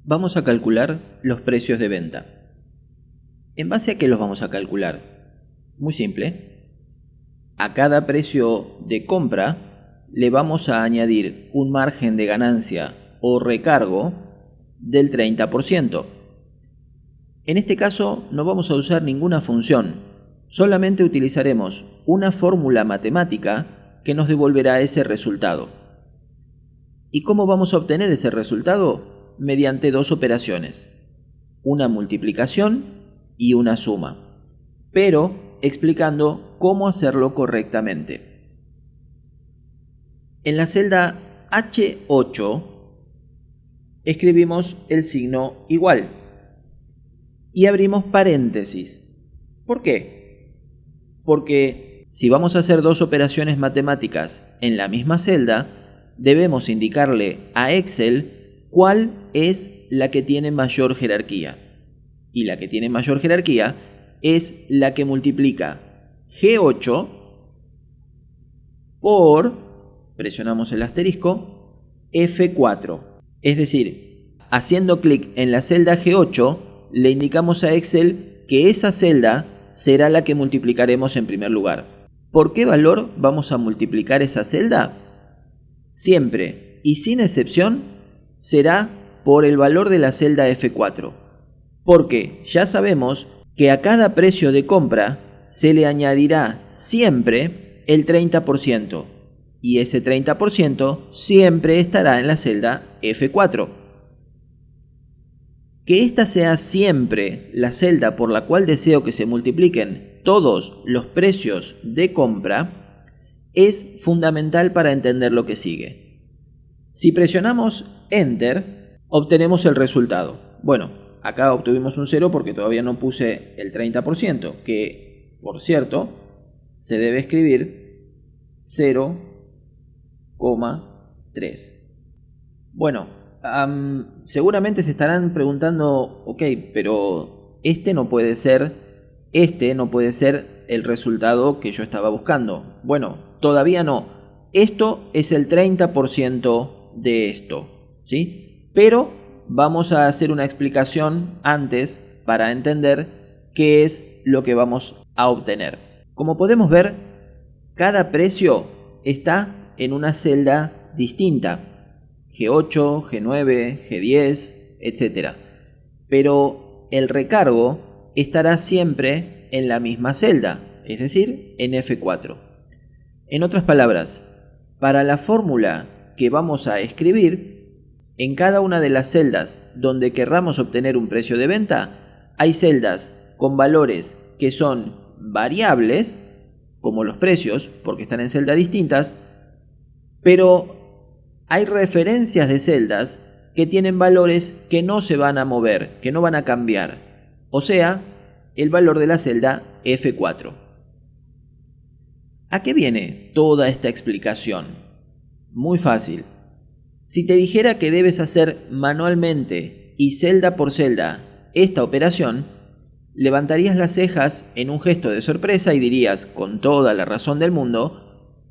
Vamos a calcular los precios de venta. ¿En base a qué los vamos a calcular? Muy simple. A cada precio de compra le vamos a añadir un margen de ganancia o recargo del 30%. En este caso no vamos a usar ninguna función, solamente utilizaremos una fórmula matemática que nos devolverá ese resultado. ¿Y cómo vamos a obtener ese resultado? Mediante dos operaciones, una multiplicación y una suma, pero explicando cómo hacerlo correctamente. En la celda H8 escribimos el signo igual y abrimos paréntesis. ¿Por qué? Porque si vamos a hacer dos operaciones matemáticas en la misma celda, debemos indicarle a Excel cuál es la que tiene mayor jerarquía. Y la que tiene mayor jerarquía es la que multiplica G8 por, presionamos el asterisco, F4. Es decir, haciendo clic en la celda G8, le indicamos a Excel que esa celda será la que multiplicaremos en primer lugar. ¿Por qué valor vamos a multiplicar esa celda? Siempre y sin excepción será por el valor de la celda F4, porque ya sabemos que a cada precio de compra se le añadirá siempre el 30%, y ese 30% siempre estará en la celda F4. Que esta sea siempre la celda por la cual deseo que se multipliquen todos los precios de compra es fundamental para entender lo que sigue. Si presionamos Enter, obtenemos el resultado. Bueno, acá obtuvimos un 0 porque todavía no puse el 30%, que, por cierto, se debe escribir 0,3. Bueno, seguramente se estarán preguntando, ok, pero este no puede ser el resultado que yo estaba buscando. Bueno, todavía no. Esto es el 30% de esto, ¿sí? Pero vamos a hacer una explicación antes para entender qué es lo que vamos a obtener. Como podemos ver, cada precio está en una celda distinta, G8, G9, G10, etc. Pero el recargo estará siempre en la misma celda, es decir, en F4. En otras palabras, para la fórmula que vamos a escribir, en cada una de las celdas donde querramos obtener un precio de venta, hay celdas con valores que son variables, como los precios, porque están en celdas distintas, pero hay referencias de celdas que tienen valores que no se van a mover, que no van a cambiar, o sea, el valor de la celda F4. ¿A qué viene toda esta explicación? Muy fácil. Si te dijera que debes hacer manualmente y celda por celda esta operación, levantarías las cejas en un gesto de sorpresa y dirías, con toda la razón del mundo,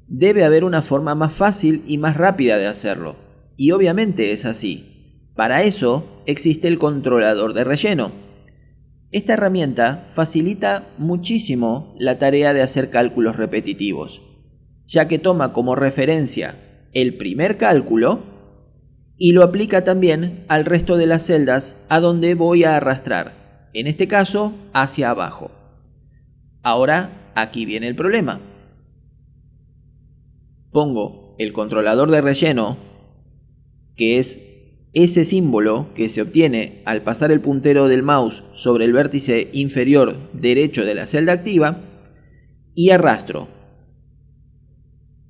debe haber una forma más fácil y más rápida de hacerlo. Y obviamente es así. Para eso existe el controlador de relleno. Esta herramienta facilita muchísimo la tarea de hacer cálculos repetitivos, ya que toma como referencia el primer cálculo y lo aplica también al resto de las celdas a donde voy a arrastrar, en este caso hacia abajo. Ahora aquí viene el problema. Pongo el controlador de relleno, que es ese símbolo que se obtiene al pasar el puntero del mouse sobre el vértice inferior derecho de la celda activa, y arrastro,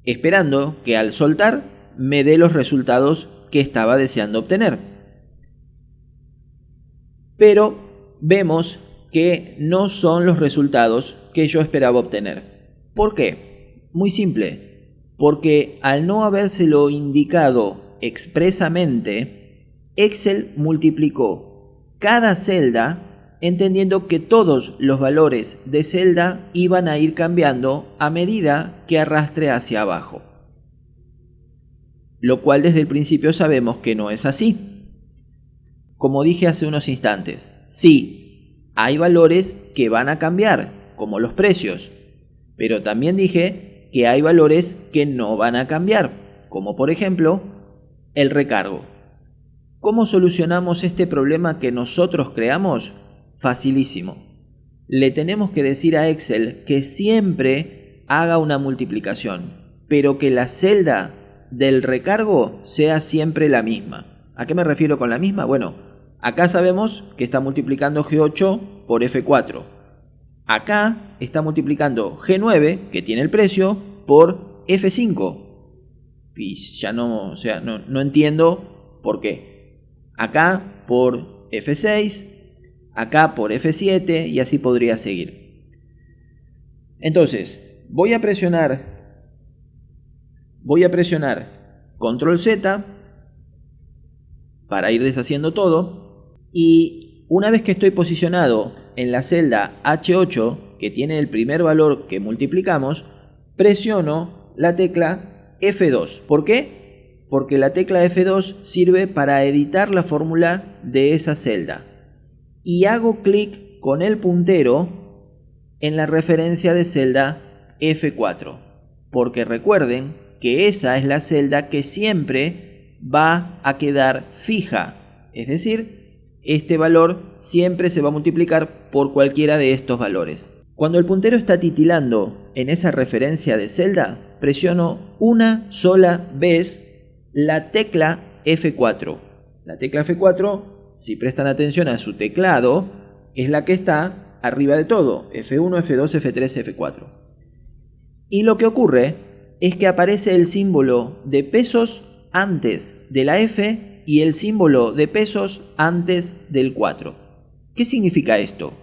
esperando que al soltar me dé los resultados que estaba deseando obtener. Pero vemos que no son los resultados que yo esperaba obtener. ¿Por qué? Muy simple, porque al no habérselo indicado expresamente, Excel multiplicó cada celda entendiendo que todos los valores de celda iban a ir cambiando a medida que arrastre hacia abajo. Lo cual desde el principio sabemos que no es así. como dije hace unos instantes, sí, hay valores que van a cambiar, como los precios, pero también dije que hay valores que no van a cambiar, como por ejemplo el recargo. ¿Cómo solucionamos este problema que nosotros creamos? Facilísimo. Le tenemos que decir a Excel que siempre haga una multiplicación, pero que la celda del recargo sea siempre la misma. ¿A qué me refiero con la misma? Bueno, acá sabemos que está multiplicando G8 por F4. Acá está multiplicando G9, que tiene el precio, por F5. Y ya no entiendo por qué. Acá por F6, acá por F7 y así podría seguir. Entonces, voy a presionar Control Z para ir deshaciendo todo, y una vez que estoy posicionado en la celda H8, que tiene el primer valor que multiplicamos, presiono la tecla F2. ¿Por qué? Porque la tecla F2 sirve para editar la fórmula de esa celda. Y hago clic con el puntero en la referencia de celda F4. Porque recuerden que esa es la celda que siempre va a quedar fija. Es decir, este valor siempre se va a multiplicar por cualquiera de estos valores. Cuando el puntero está titilando en esa referencia de celda, presiono una sola vez la tecla F4. La tecla F4, si prestan atención a su teclado, es la que está arriba de todo. F1, F2, F3, F4. Y lo que ocurre es que aparece el símbolo de pesos antes de la F y el símbolo de pesos antes del 4. ¿Qué significa esto?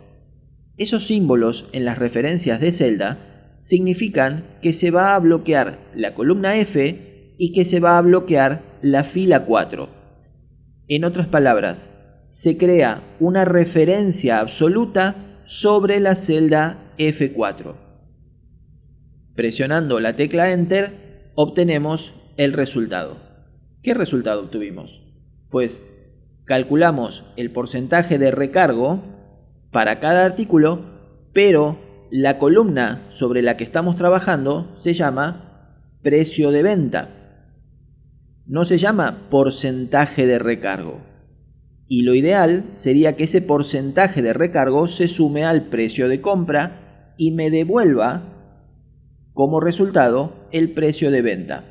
Esos símbolos en las referencias de celda significan que se va a bloquear la columna F y que se va a bloquear la fila 4. En otras palabras, se crea una referencia absoluta sobre la celda F4. Presionando la tecla Enter obtenemos el resultado. ¿Qué resultado obtuvimos? Pues calculamos el porcentaje de recargo para cada artículo, pero la columna sobre la que estamos trabajando se llama precio de venta. No se llama porcentaje de recargo. Y lo ideal sería que ese porcentaje de recargo se sume al precio de compra y me devuelva como resultado el precio de venta.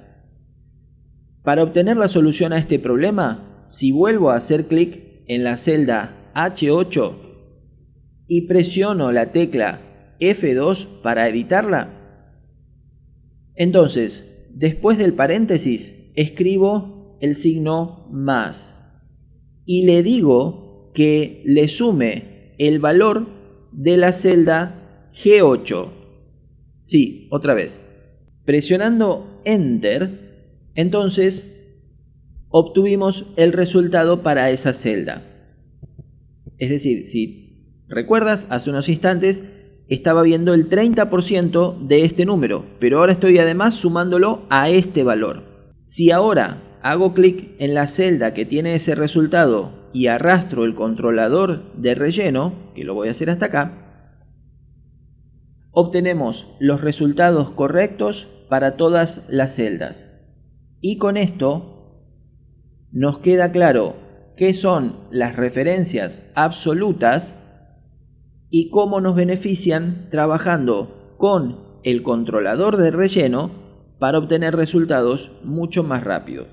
Para obtener la solución a este problema, si vuelvo a hacer clic en la celda H8 y presiono la tecla F2 para editarla, entonces después del paréntesis escribo el signo más y le digo que le sume el valor de la celda G8. Sí, otra vez. Presionando Enter, entonces obtuvimos el resultado para esa celda. Es decir, si recuerdas, hace unos instantes estaba viendo el 30% de este número, pero ahora estoy además sumándolo a este valor. Si ahora hago clic en la celda que tiene ese resultado y arrastro el controlador de relleno, que lo voy a hacer hasta acá, obtenemos los resultados correctos para todas las celdas. Y con esto nos queda claro qué son las referencias absolutas y cómo nos benefician trabajando con el controlador de relleno para obtener resultados mucho más rápidos.